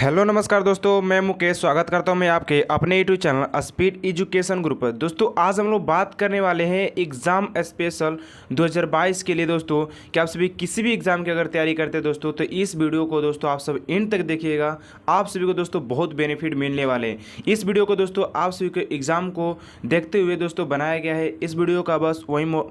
Hello नमस्कार दोस्तों, मैं मुकेश स्वागत करता हूं मैं आपके अपने YouTube channel speed education group पर। दोस्तों आज हम लोग बात करने वाले हैं एग्ज़ाम स्पेशल 2022 के लिए। दोस्तों कि आप सभी किसी भी एग्ज़ाम की अगर तैयारी करते हैं दोस्तों तो इस वीडियो को दोस्तों आप सब एंड तक देखिएगा। आप सभी को दोस्तों बहुत बेनिफिट मिलने वाले हैं। इस वीडियो को दोस्तों आप सभी के एग्ज़ाम को देखते हुए दोस्तों बनाया गया है। इस वीडियो का बस वही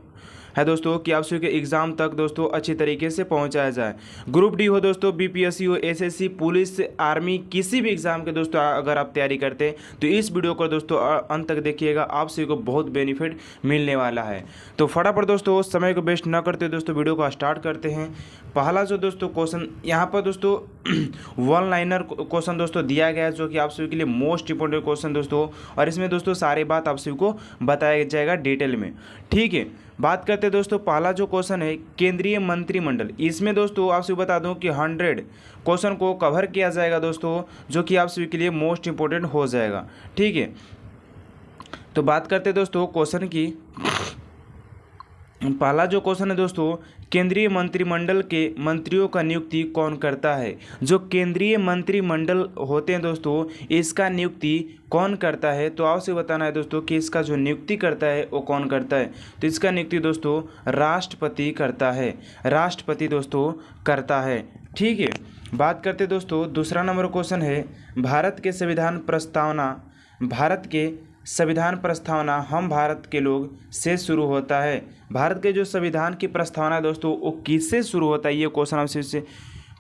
है दोस्तों कि आप सभी के एग्ज़ाम तक दोस्तों अच्छी तरीके से पहुंचाया जाए। ग्रुप डी हो दोस्तों, बीपीएससी हो, एसएससी, पुलिस, आर्मी, किसी भी एग्ज़ाम के दोस्तों अगर आप तैयारी करते हैं तो इस वीडियो को दोस्तों अंत तक देखिएगा। आप सभी को बहुत बेनिफिट मिलने वाला है। तो फटाफट दोस्तों समय को वेस्ट न करते दोस्तों वीडियो को स्टार्ट करते हैं। पहला जो दोस्तों क्वेश्चन यहाँ पर दोस्तों वन लाइनर क्वेश्चन दोस्तों दिया गया है, जो कि आप सभी के लिए मोस्ट इंपॉर्टेंट क्वेश्चन दोस्तों, और इसमें दोस्तों सारी बात आप सभी को बताया जाएगा डिटेल में। ठीक है, बात करते हैं दोस्तों पहला जो क्वेश्चन है केंद्रीय मंत्रिमंडल। इसमें दोस्तों आप सभी बता दूं कि 100 क्वेश्चन को कवर किया जाएगा दोस्तों, जो कि आप सभी के लिए मोस्ट इंपॉर्टेंट हो जाएगा। ठीक है, तो बात करते हैं दोस्तों क्वेश्चन की। पहला जो क्वेश्चन है दोस्तों, केंद्रीय मंत्रिमंडल के मंत्रियों का नियुक्ति कौन करता है। जो केंद्रीय मंत्रिमंडल होते हैं दोस्तों, इसका नियुक्ति कौन करता है, तो आपसे बताना है दोस्तों कि इसका जो नियुक्ति करता है वो कौन करता है। तो इसका नियुक्ति दोस्तों राष्ट्रपति करता है, राष्ट्रपति दोस्तों करता है। ठीक है, बात करते दोस्तों दूसरा नंबर क्वेश्चन है भारत के संविधान प्रस्तावना हम भारत के लोग से शुरू होता है। भारत के जो संविधान की प्रस्तावना है दोस्तों वो किससे शुरू होता है, ये क्वेश्चन आपसे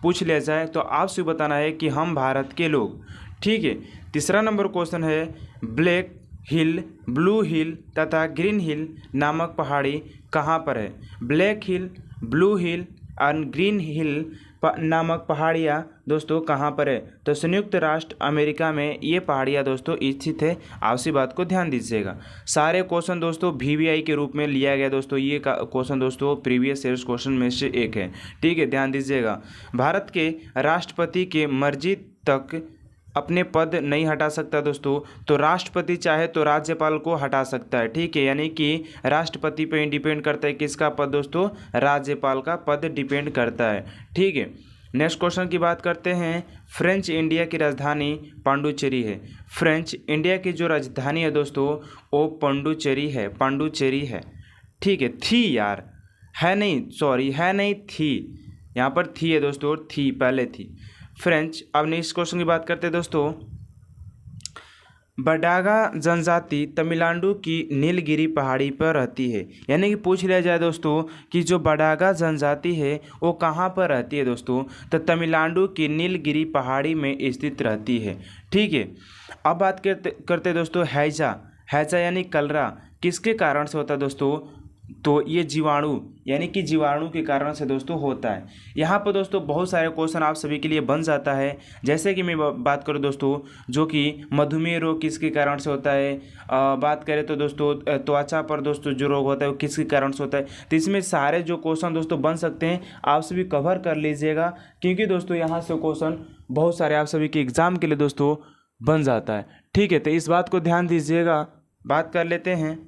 पूछ लिया जाए तो आपसे बताना है कि हम भारत के लोग। ठीक है, तीसरा नंबर क्वेश्चन है ब्लैक हिल, ब्लू हिल तथा ग्रीन हिल नामक पहाड़ी कहाँ पर है। ब्लैक हिल, ब्लू हिल और ग्रीन हिल नामक पहाड़ियाँ दोस्तों कहाँ पर है, तो संयुक्त राष्ट्र अमेरिका में ये पहाड़ियाँ दोस्तों स्थित है। आपसी बात को ध्यान दीजिएगा। सारे क्वेश्चन दोस्तों वीवीआई के रूप में लिया गया दोस्तों। ये क्वेश्चन दोस्तों प्रीवियस ईयर्स क्वेश्चन में से एक है। ठीक है, ध्यान दीजिएगा। भारत के राष्ट्रपति के मर्जी तक अपने पद नहीं हटा सकता दोस्तों, तो राष्ट्रपति चाहे तो राज्यपाल को हटा सकता है। ठीक है, यानी कि राष्ट्रपति पे डिपेंड करता है किसका पद दोस्तों, राज्यपाल का पद डिपेंड करता है। ठीक है, नेक्स्ट क्वेश्चन की बात करते हैं। फ्रेंच इंडिया की राजधानी पांडुचेरी है। फ्रेंच इंडिया की जो राजधानी है दोस्तों वो पांडुचेरी है, पांडुचेरी है। ठीक है, थी यार, है नहीं, सॉरी है नहीं, थी, यहाँ पर थी है दोस्तों, थी पहले थी फ्रेंच। अब नेक्स्ट क्वेश्चन की बात करते हैं दोस्तों। बडागा जनजाति तमिलनाडु की नीलगिरी पहाड़ी पर रहती है। यानी कि पूछ लिया जाए दोस्तों कि जो बडागा जनजाति है वो कहाँ पर रहती है दोस्तों, तो तमिलनाडु की नीलगिरी पहाड़ी में स्थित रहती है। ठीक है, अब बात करते दोस्तों हैजा। हैजा यानी कलरा किसके कारण से होता है दोस्तों, तो ये जीवाणु यानी कि जीवाणु के कारण से दोस्तों होता है। यहाँ पर दोस्तों बहुत सारे क्वेश्चन आप सभी के लिए बन जाता है। जैसे कि मैं बात करूँ दोस्तों, जो कि मधुमेह रोग किसके कारण से होता है। बात करें तो दोस्तों त्वचा पर दोस्तों जो रोग होता है वो किसके कारण से होता है। तो इसमें सारे जो क्वेश्चन दोस्तों बन सकते हैं आप सभी कवर कर लीजिएगा, क्योंकि दोस्तों यहाँ से क्वेश्चन बहुत सारे आप सभी के एग्ज़ाम के लिए दोस्तों बन जाता है। ठीक है, तो इस बात को ध्यान दीजिएगा। बात कर लेते हैं,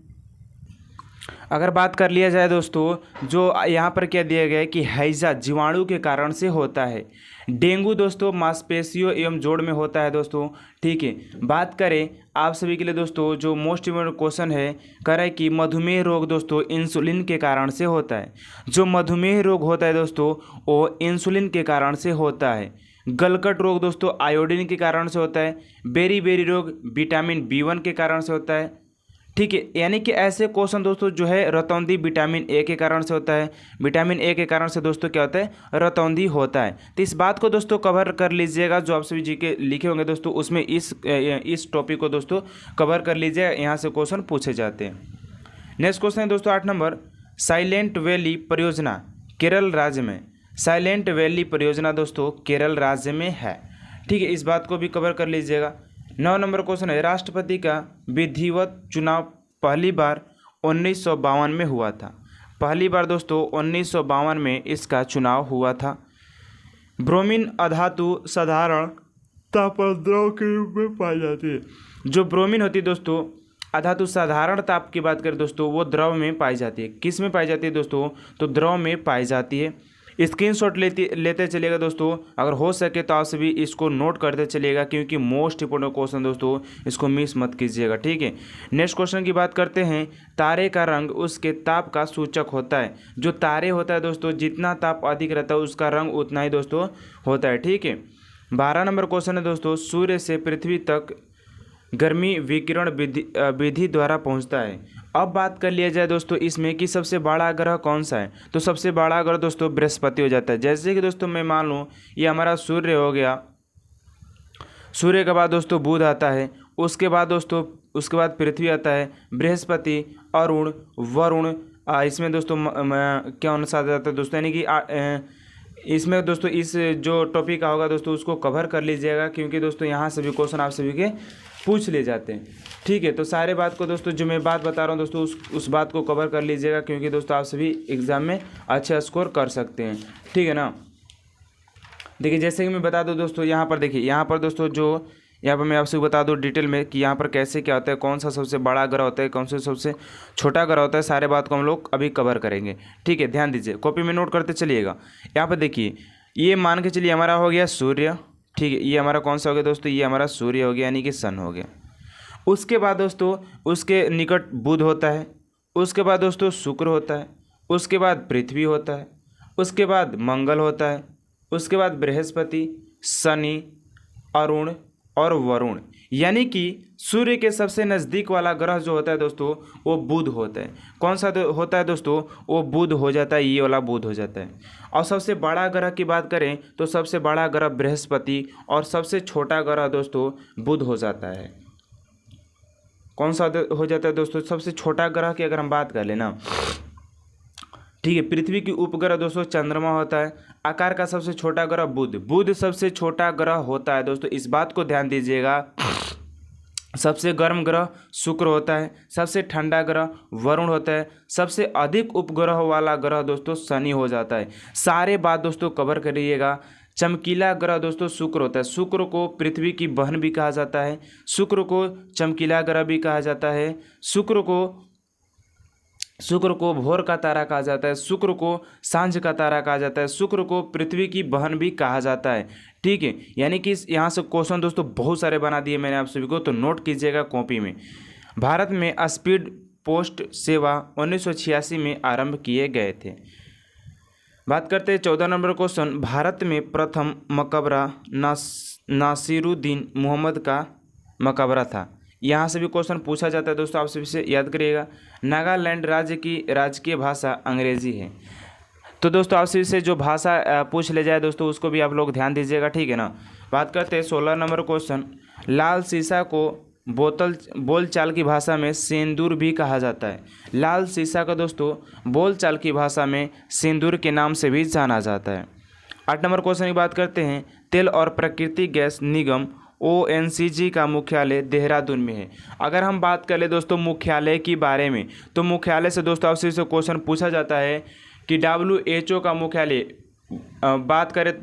अगर बात कर लिया जाए दोस्तों, जो यहाँ पर क्या दिया गया है कि हैजा जीवाणु के कारण से होता है। डेंगू दोस्तों मांसपेशियों एवं जोड़ में होता है दोस्तों। ठीक है, बात करें आप सभी के लिए दोस्तों जो मोस्ट इम्पोर्टेंट क्वेश्चन है करें कि मधुमेह रोग दोस्तों इंसुलिन के कारण से होता है। जो मधुमेह रोग होता है दोस्तों वो इंसुलिन के कारण से होता है। गलकट रोग दोस्तों आयोडीन के कारण से होता है। बेरी रोग विटामिन B1 के कारण से होता है। ठीक है, यानी कि ऐसे क्वेश्चन दोस्तों जो है रतौंधी विटामिन ए के कारण से होता है। विटामिन ए के कारण से दोस्तों क्या होता है, रतौंधी होता है। तो इस बात को दोस्तों कवर कर लीजिएगा। जो आप सभी जी के लिखे होंगे दोस्तों उसमें इस टॉपिक को दोस्तों कवर कर लीजिएगा, यहाँ से क्वेश्चन पूछे जाते हैं। नेक्स्ट क्वेश्चन है दोस्तों 8 नंबर, साइलेंट वैली परियोजना केरल राज्य में। साइलेंट वैली परियोजना दोस्तों केरल राज्य में है। ठीक है, इस बात को भी कवर कर लीजिएगा। 9 नंबर क्वेश्चन है राष्ट्रपति का विधिवत चुनाव पहली बार 1952 में हुआ था। पहली बार दोस्तों 1952 में इसका चुनाव हुआ था। ब्रोमीन अधातु साधारण ताप पर द्रव के रूप में पाई जाती है। जो ब्रोमीन होती है दोस्तों अधातु साधारण ताप की बात करें दोस्तों वो द्रव में पाई जाती है। किस में पाई जाती है दोस्तों, तो द्रव में पाई जाती है। स्क्रीनशॉट लेते चलिएगा दोस्तों, अगर हो सके तो आप सभी इसको नोट करते चलिएगा, क्योंकि मोस्ट इंपोर्टेंट क्वेश्चन दोस्तों, इसको मिस मत कीजिएगा, ठीक है। नेक्स्ट क्वेश्चन की बात करते हैं। तारे का रंग उसके ताप का सूचक होता है। जो तारे होता है दोस्तों, जितना ताप अधिक रहता है उसका रंग उतना ही दोस्तों होता है, ठीक है। 12 नंबर क्वेश्चन है दोस्तों, सूर्य से पृथ्वी तक गर्मी विकिरण विधि द्वारा पहुंचता है। अब बात कर लिया जाए दोस्तों इसमें कि सबसे बड़ा ग्रह कौन सा है, तो सबसे बड़ा ग्रह दोस्तों बृहस्पति हो जाता है। जैसे कि दोस्तों मैं मान लूँ ये हमारा सूर्य हो गया, सूर्य के बाद दोस्तों बुध आता है, उसके बाद दोस्तों उसके बाद पृथ्वी आता है, बृहस्पति, अरुण, वरुण, इसमें दोस्तों क्या अनुसार जाता है दोस्तों, यानी कि इसमें दोस्तों इस जो टॉपिक का होगा दोस्तों उसको कवर कर लीजिएगा, क्योंकि दोस्तों यहाँ सभी क्वेश्चन आप सभी के पूछ ले जाते हैं, ठीक है। तो सारे बात को दोस्तों जो मैं बात बता रहा हूँ दोस्तों उस बात को कवर कर लीजिएगा, क्योंकि दोस्तों आप सभी एग्जाम में अच्छा स्कोर कर सकते हैं, ठीक है ना। देखिए जैसे कि मैं बता दूं दोस्तों, यहाँ पर देखिए, यहाँ पर दोस्तों जो यहाँ पर मैं आपसे बता दूं डिटेल में कि यहाँ पर कैसे क्या होता है, कौन सा सबसे बड़ा ग्रह होता है, कौन सा सबसे छोटा ग्रह होता है, सारे बात को हम लोग अभी कवर करेंगे, ठीक है। ध्यान दीजिए, कॉपी में नोट करते चलिएगा। यहाँ पर देखिए, ये मान के चलिए हमारा हो गया सूर्य, ठीक है। ये हमारा कौन सा हो गया दोस्तों, ये हमारा सूर्य हो गया, यानी कि सन हो गया। उसके बाद दोस्तों उसके निकट बुध होता है, उसके बाद दोस्तों शुक्र होता है, उसके बाद पृथ्वी होता है, उसके बाद मंगल होता है, उसके बाद बृहस्पति, शनि, अरुण और वरुण। यानी कि सूर्य के सबसे नज़दीक वाला ग्रह जो होता है दोस्तों वो बुध होता है। कौन सा होता है दोस्तों, वो बुध हो जाता है, ये वाला बुध हो जाता है। और सबसे बड़ा ग्रह की बात करें तो सबसे बड़ा ग्रह बृहस्पति और सबसे छोटा ग्रह दोस्तों बुध हो जाता है। कौन सा हो जाता है दोस्तों, सबसे छोटा ग्रह की अगर हम बात कर लेना, ठीक है। पृथ्वी की उपग्रह दोस्तों चंद्रमा होता है। आकार का सबसे छोटा ग्रह बुध, बुध सबसे छोटा ग्रह होता है दोस्तों, इस बात को ध्यान दीजिएगा। सबसे गर्म ग्रह शुक्र होता है, सबसे ठंडा ग्रह वरुण होता है, सबसे अधिक उपग्रह वाला ग्रह दोस्तों शनि हो जाता है। सारे बात दोस्तों कवर करिएगा। चमकीला ग्रह दोस्तों शुक्र होता है, शुक्र को पृथ्वी की बहन भी कहा जाता है, शुक्र को चमकीला ग्रह भी कहा जाता है, शुक्र को भोर का तारा कहा जाता है, शुक्र को सांझ का तारा कहा जाता है, शुक्र को पृथ्वी की बहन भी कहा जाता है, ठीक है। यानी कि यहाँ से क्वेश्चन दोस्तों बहुत सारे बना दिए मैंने आप सभी को, तो नोट कीजिएगा कॉपी में। भारत में स्पीड पोस्ट सेवा 1986 में आरंभ किए गए थे। बात करते हैं 14 नंबर क्वेश्चन। भारत में प्रथम मकबरा नासिरुद्दीन मोहम्मद का मकबरा था। यहाँ से भी क्वेश्चन पूछा जाता है दोस्तों, आप सभी से याद करिएगा। नागालैंड राज्य की राजकीय भाषा अंग्रेजी है। तो दोस्तों आप सभी से जो भाषा पूछ ले जाए दोस्तों उसको भी आप लोग ध्यान दीजिएगा, ठीक है ना। बात करते हैं 16 नंबर क्वेश्चन। लाल सीसा को बोलचाल की भाषा में सिंदूर भी कहा जाता है। लाल सीसा का दोस्तों बोलचाल की भाषा में सिंदूर के नाम से भी जाना जाता है। 8 नंबर क्वेश्चन की बात करते हैं। तेल और प्राकृतिक गैस निगम ONGC का मुख्यालय देहरादून में है। अगर हम बात करें दोस्तों मुख्यालय के बारे में, तो मुख्यालय से दोस्तों आपसे से क्वेश्चन पूछा जाता है कि WHO का मुख्यालय, बात करें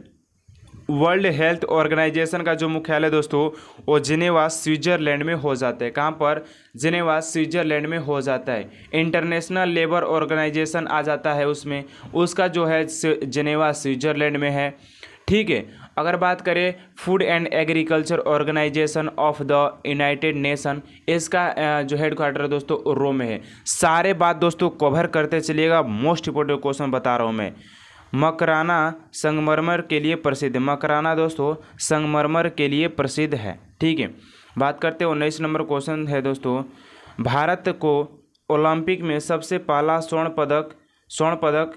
वर्ल्ड हेल्थ ऑर्गेनाइजेशन का जो मुख्यालय दोस्तों वो जिनेवा स्विट्जरलैंड में हो जाता है। कहाँ पर, जिनेवा स्विट्जरलैंड में हो जाता है। इंटरनेशनल लेबर ऑर्गेनाइजेशन आ जाता है उसमें, उसका जो है जिनेवा स्विट्जरलैंड में है, ठीक है। अगर बात करें food and agriculture organisation of the United Nation, इसका जो हेडक्वार्टर है दोस्तों रोम में है। सारे बात दोस्तों कवर करते चलिएगा, मोस्ट इंपोर्टेंट क्वेश्चन बता रहा हूँ मैं। मकराना संगमरमर के लिए प्रसिद्ध, मकराना दोस्तों संगमरमर के लिए प्रसिद्ध है, ठीक है। बात करते हैं 19 नंबर क्वेश्चन है दोस्तों। भारत को ओलंपिक में सबसे पहला स्वर्ण पदक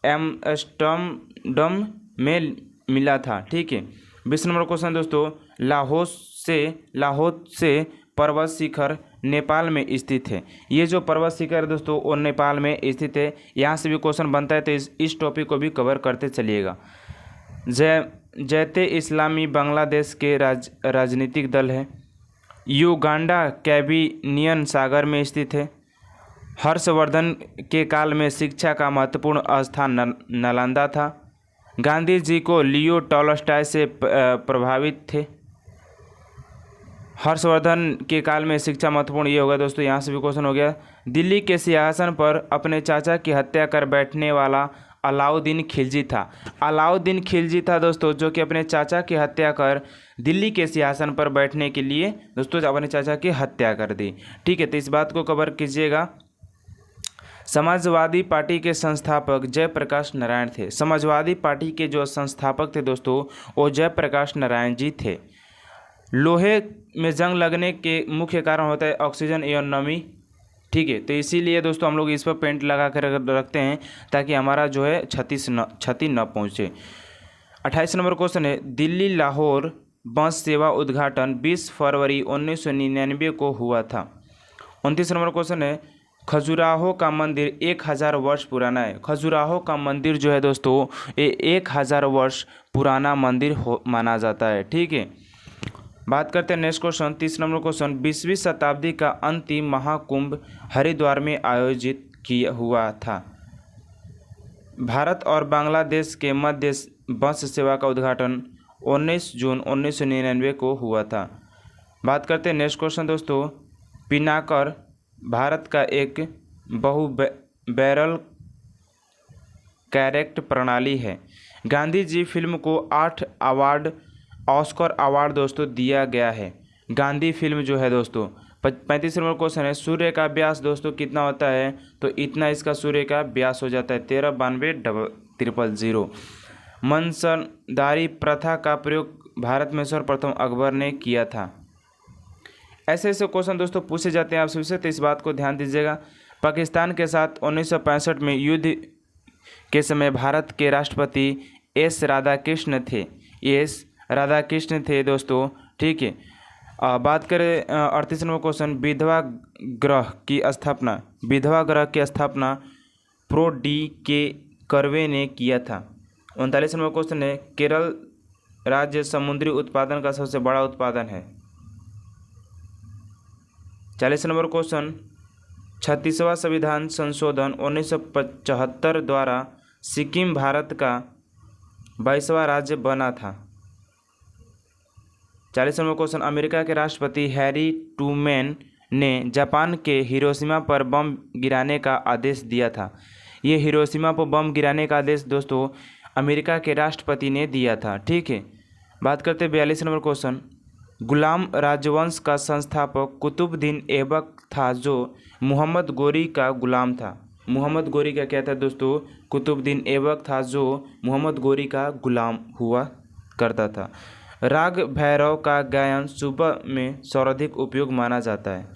एम्स्टर्डम में मिला था, ठीक है। 20 नंबर क्वेश्चन दोस्तों। लाहौस से पर्वत शिखर नेपाल में स्थित है। ये जो पर्वत शिखर है दोस्तों वो नेपाल में स्थित है। यहाँ से भी क्वेश्चन बनता है, तो इस टॉपिक को भी कवर करते चलिएगा। जैते इस्लामी बांग्लादेश के राजनीतिक दल है। युगांडा कैबिनियन सागर में स्थित है। हर्षवर्धन के काल में शिक्षा का महत्वपूर्ण स्थान नालंदा था। गांधी जी को लियो टॉलस्टॉय से प्रभावित थे। हर्षवर्धन के काल में शिक्षा महत्वपूर्ण, ये होगा दोस्तों, यहाँ से भी क्वेश्चन हो गया। दिल्ली के सिंहासन पर अपने चाचा की हत्या कर बैठने वाला अलाउद्दीन खिलजी था। अलाउद्दीन खिलजी था दोस्तों, जो कि अपने चाचा की हत्या कर दिल्ली के सिंहासन पर बैठने के लिए दोस्तों अपने चाचा की हत्या कर दी। ठीक है, तो इस बात को कवर कीजिएगा। समाजवादी पार्टी के संस्थापक जयप्रकाश नारायण थे। समाजवादी पार्टी के जो संस्थापक थे दोस्तों वो जयप्रकाश नारायण जी थे। लोहे में जंग लगने के मुख्य कारण होता है ऑक्सीजन एवं नमी। ठीक है, तो इसीलिए दोस्तों हम लोग इस पर पेंट लगा कर रखते हैं ताकि हमारा जो है क्षति न पहुँचे। 28 नंबर क्वेश्चन है, दिल्ली लाहौर बस सेवा उद्घाटन 20 फरवरी 1999 को हुआ था। 29 नंबर क्वेश्चन है, खजुराहो का मंदिर 1000 वर्ष पुराना है। खजुराहो का मंदिर जो है दोस्तों ये 1000 वर्ष पुराना मंदिर माना जाता है। ठीक है, बात करते हैं नेक्स्ट क्वेश्चन, 30 नंबर क्वेश्चन, 20वीं शताब्दी का अंतिम महाकुंभ हरिद्वार में आयोजित किया हुआ था। भारत और बांग्लादेश के मध्य बस सेवा का उद्घाटन 19 जून 1999 को हुआ था। बात करते हैं नेक्स्ट क्वेश्चन दोस्तों, पिनाकर भारत का एक बहु बैरल कैरेक्ट प्रणाली है। गांधी जी फिल्म को 8 अवार्ड ऑस्कर अवार्ड दोस्तों दिया गया है। गांधी फिल्म जो है दोस्तों 35 नंबर क्वेश्चन है, सूर्य का व्यास दोस्तों कितना होता है, तो इतना इसका सूर्य का व्यास हो जाता है 1392,000। मनसबदारी प्रथा का प्रयोग भारत में सर्वप्रथम अकबर ने किया था। ऐसे ऐसे क्वेश्चन दोस्तों पूछे जाते हैं आप सबसे, तो इस बात को ध्यान दीजिएगा। पाकिस्तान के साथ 1965 में युद्ध के समय भारत के राष्ट्रपति एस राधाकृष्ण थे। एस राधाकृष्ण थे दोस्तों। ठीक है, बात करें 38 नंबर क्वेश्चन, विधवा गृह की स्थापना प्रो डी के कर्वे ने किया था। 39 नंबर क्वेश्चन है, केरल राज्य समुद्री उत्पादन का सबसे बड़ा उत्पादन है। 40 नंबर क्वेश्चन, 36वां संविधान संशोधन 1975 द्वारा सिक्किम भारत का 22वां राज्य बना था। 40 नंबर क्वेश्चन, अमेरिका के राष्ट्रपति हैरी ट्रूमैन ने जापान के हिरोशिमा पर बम गिराने का आदेश दिया था। ये हिरोशिमा पर बम गिराने का आदेश दोस्तों अमेरिका के राष्ट्रपति ने दिया था। ठीक है, बात करते हैं 42 नंबर क्वेश्चन, गुलाम राजवंश का संस्थापक कुतुबुद्दीन ऐबक था जो मोहम्मद गोरी का गुलाम था। मोहम्मद गोरी का क्या था दोस्तों, कुतुबुद्दीन ऐबक था जो मोहम्मद गोरी का गुलाम हुआ करता था। राग भैरव का गायन सुबह में सर्वाधिक उपयोग माना जाता है।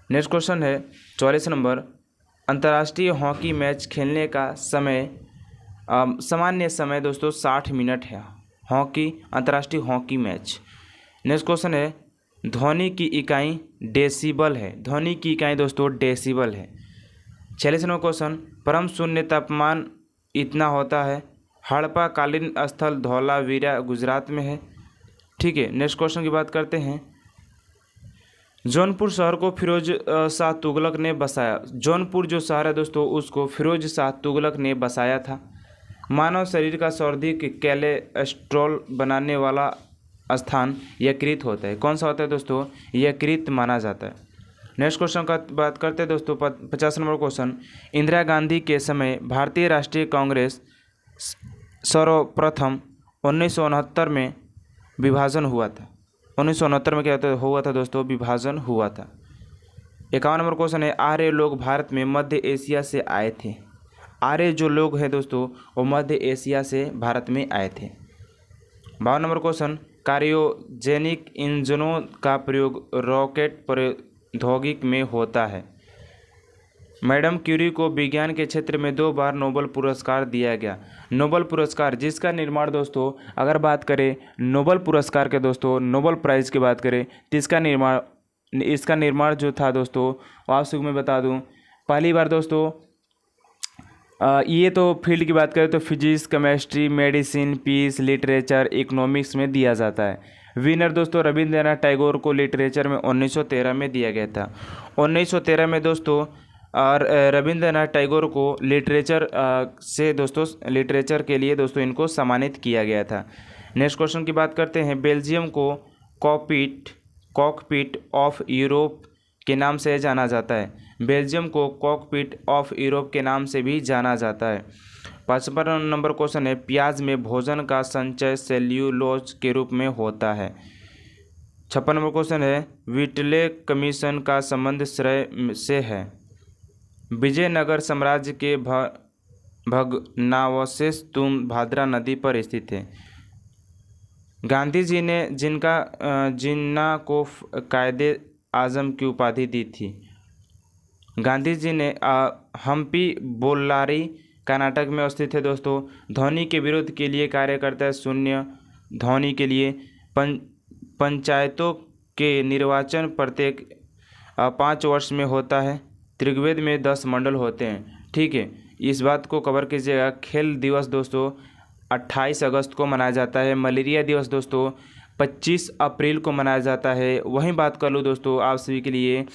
नेक्स्ट क्वेश्चन है 44 नंबर, अंतर्राष्ट्रीय हॉकी मैच खेलने का समय सामान्य समय दोस्तों 60 मिनट है। अंतर्राष्ट्रीय हॉकी मैच। नेक्स्ट क्वेश्चन है, ध्वनि की इकाई डेसिबल है। ध्वनि की इकाई दोस्तों डेसिबल है। 46 नंबर क्वेश्चन, परम शून्य तापमान इतना होता है। हड़प्पा कालीन स्थल धौलावीरा गुजरात में है। ठीक है, नेक्स्ट क्वेश्चन की बात करते हैं, जौनपुर शहर को फिरोज शाह तुगलक ने बसाया। जौनपुर जो शहर है दोस्तों उसको फिरोज शाह तुगलक ने बसाया था। मानव शरीर का सर्वाधिक कोलेस्ट्रॉल बनाने वाला स्थान यकृत होता है। कौन सा होता है दोस्तों, यकृत माना जाता है। नेक्स्ट क्वेश्चन का बात करते हैं दोस्तों 50 नंबर क्वेश्चन, इंदिरा गांधी के समय भारतीय राष्ट्रीय कांग्रेस सर्वप्रथम 1969 में विभाजन हुआ था। 1969 में क्या हुआ था दोस्तों, विभाजन हुआ था। 51 नंबर क्वेश्चन है, आर्य लोग भारत में मध्य एशिया से आए थे। आर्य जो लोग हैं दोस्तों वो मध्य एशिया से भारत में आए थे। 52 नंबर क्वेश्चन, क्रायोजेनिक इंजनों का प्रयोग रॉकेट प्रौद्योगिकी में होता है। मैडम क्यूरी को विज्ञान के क्षेत्र में 2 बार नोबेल पुरस्कार दिया गया। नोबेल पुरस्कार जिसका निर्माण दोस्तों अगर बात करें नोबेल पुरस्कार के दोस्तों नोबेल प्राइज़ की बात करें तो इसका निर्माण जो था दोस्तों आपको मैं बता दूं, पहली बार दोस्तों ये तो फील्ड की बात करें तो physics, chemistry, medicine, peace, literature, economics में दिया जाता है। विनर दोस्तों रविंद्रनाथ टैगोर को लिटरेचर में 1913 में दिया गया था। 1913 में दोस्तों और रविंद्रनाथ टैगोर को लिटरेचर से दोस्तों लिटरेचर के लिए दोस्तों इनको सम्मानित किया गया था। नेक्स्ट क्वेश्चन की बात करते हैं, बेल्जियम को कॉकपिट ऑफ यूरोप के नाम से जाना जाता है। बेल्जियम को कॉकपिट ऑफ यूरोप के नाम से भी जाना जाता है। 55 नंबर क्वेश्चन है, प्याज में भोजन का संचय सेल्यूलोज के रूप में होता है। 56 नंबर क्वेश्चन है, विटले कमीशन का संबंध श्रेय से है। विजयनगर साम्राज्य के भग्नावशेष तुंगभद्रा नदी पर स्थित है। गांधी जी ने जिन्ना को कायदे आजम की उपाधि दी थी। गांधी जी ने हम्पी बोल्लारी कर्नाटक में स्थित है दोस्तों। ध्वनि के विरोध के लिए कार्य करता है। शून्य ध्वनि के लिए पंचायतों के निर्वाचन प्रत्येक 5 वर्ष में होता है। ऋग्वेद में 10 मंडल होते हैं। ठीक है, इस बात को कवर कीजिएगा। खेल दिवस दोस्तों 28 अगस्त को मनाया जाता है। मलेरिया दिवस दोस्तों 25 अप्रैल को मनाया जाता है। वहीं बात कर लूँ दोस्तों आप सभी के लिए,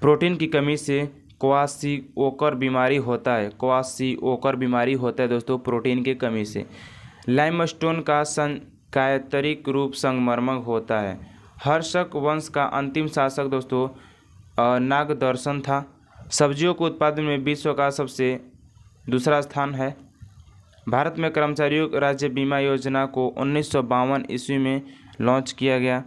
प्रोटीन की कमी से क्वाशिओकर बीमारी होता है। क्वाशिओकर बीमारी होता है दोस्तों प्रोटीन की कमी से। लाइमस्टोन का संकायतरिक रूप संगमरमर होता है। हर्षक वंश का अंतिम शासक दोस्तों नागदर्शन था। सब्जियों के उत्पादन में विश्व का सबसे दूसरा स्थान है। भारत में कर्मचारियों राज्य बीमा योजना को 1952 ईस्वी में लॉन्च किया गया।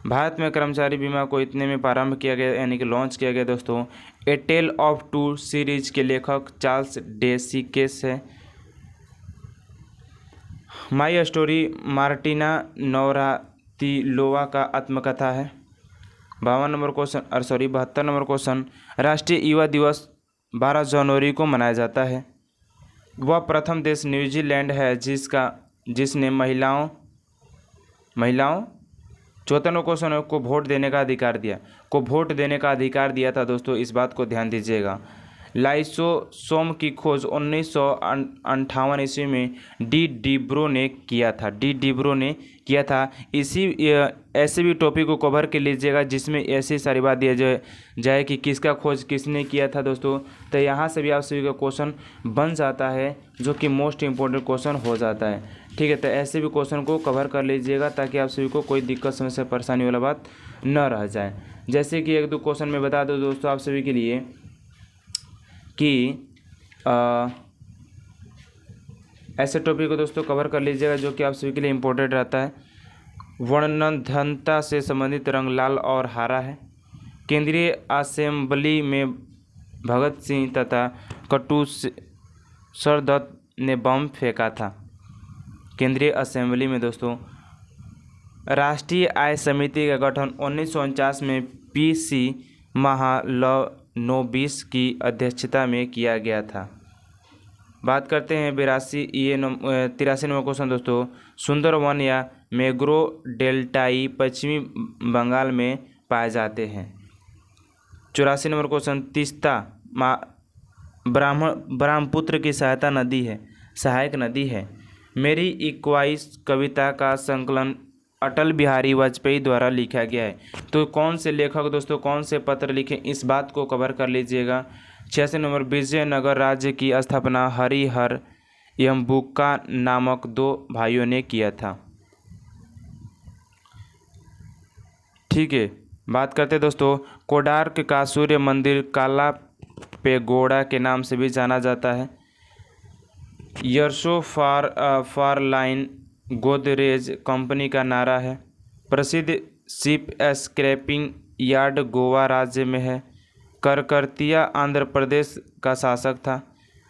भारत में कर्मचारी बीमा को इतने में प्रारंभ किया गया यानी कि लॉन्च किया गया दोस्तों। ए टेल ऑफ टू सीरीज के लेखक चार्ल्स डेसिकेस है। माई स्टोरी मार्टिना नवरातिलोवा का आत्मकथा है। 52 नंबर क्वेश्चन 72 नंबर क्वेश्चन, राष्ट्रीय युवा दिवस 12 जनवरी को मनाया जाता है। वह प्रथम देश न्यूजीलैंड है जिसने महिलाओं 54 क्वेश्चन को वोट देने का अधिकार दिया था दोस्तों। इस बात को ध्यान दीजिएगा। लाइसोसोम की खोज 1958 ईस्वी में डी डिब्रो ने किया था। ऐसे भी टॉपिक को कवर कर लीजिएगा जिसमें ऐसी सारी बात दिया जाए कि किसका खोज किसने किया था दोस्तों। तो यहाँ से भी आप सभी का क्वेश्चन बन जाता है जो कि मोस्ट इम्पोर्टेंट क्वेश्चन हो जाता है। ठीक है, तो ऐसे भी क्वेश्चन को कवर कर लीजिएगा ताकि आप सभी को कोई दिक्कत समस्या परेशानी वाला बात न रह जाए। जैसे कि 1-2 क्वेश्चन मैं बता दूँ दोस्तों आप सभी के लिए कि ऐसे टॉपिक को दोस्तों कवर कर लीजिएगा जो कि आप सभी के लिए इम्पोर्टेंट रहता है। वर्णनधनता से संबंधित रंग लाल और हरा है। केंद्रीय असेंबली में भगत सिंह तथा कटुसर दत्त ने बम फेंका था। केंद्रीय असेंबली में दोस्तों। राष्ट्रीय आय समिति का गठन 1949 में पीसी महालनोबिस की अध्यक्षता में किया गया था। बात करते हैं 83 नंबर क्वेश्चन दोस्तों, सुंदरवन या मैंग्रो डेल्टाई पश्चिमी बंगाल में पाए जाते हैं। 84 नंबर क्वेश्चन, तीस्ता ब्रह्मपुत्र की सहायक नदी है। मेरी इक्वाइस कविता का संकलन अटल बिहारी वाजपेयी द्वारा लिखा गया है। तो कौन से लेखक दोस्तों कौन से पत्र लिखे इस बात को कवर कर लीजिएगा। 86 नंबर, विजयनगर राज्य की स्थापना हरिहर एवं बुक्का नामक 2 भाइयों ने किया था। ठीक है, बात करते दोस्तों, कोडार्क का सूर्य मंदिर काला पेगोडा के नाम से भी जाना जाता है। यर्सो फारलाइन गोदरेज कंपनी का नारा है। प्रसिद्ध शिप स्क्रैपिंग यार्ड गोवा राज्य में है। करकरतिया आंध्र प्रदेश का शासक था।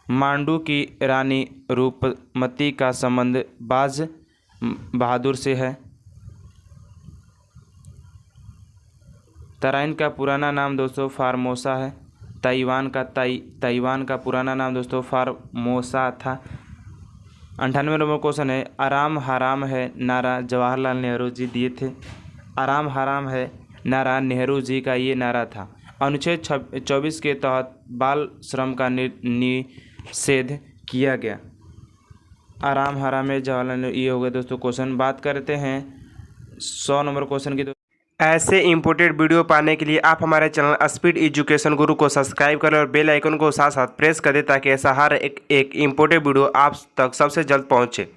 मांडू की रानी रूपमती का संबंध बाज बहादुर से है। तराइन का पुराना नाम दोस्तों फार्मोसा है। ताइवान का पुराना नाम दोस्तों फार्मोसा था। 98 नंबर क्वेश्चन है, आराम हराम है नारा जवाहरलाल नेहरू जी दिए थे। आराम हराम है नारा नेहरू जी का ये नारा था। अनुच्छेद 24 के तहत बाल श्रम का निषेध किया गया। आराम हराम है जवाहरलाल नेहरू, ये हो गए दोस्तों क्वेश्चन। बात करते हैं 100 नंबर क्वेश्चन की। ऐसे इंपोर्टेंट वीडियो पाने के लिए आप हमारे चैनल स्पीड एजुकेशन गुरु को सब्सक्राइब करें और बेल आइकन को साथ साथ प्रेस कर दें ताकि ऐसा हर एक इंपोर्टेंट वीडियो आप तक सबसे जल्द पहुंचे।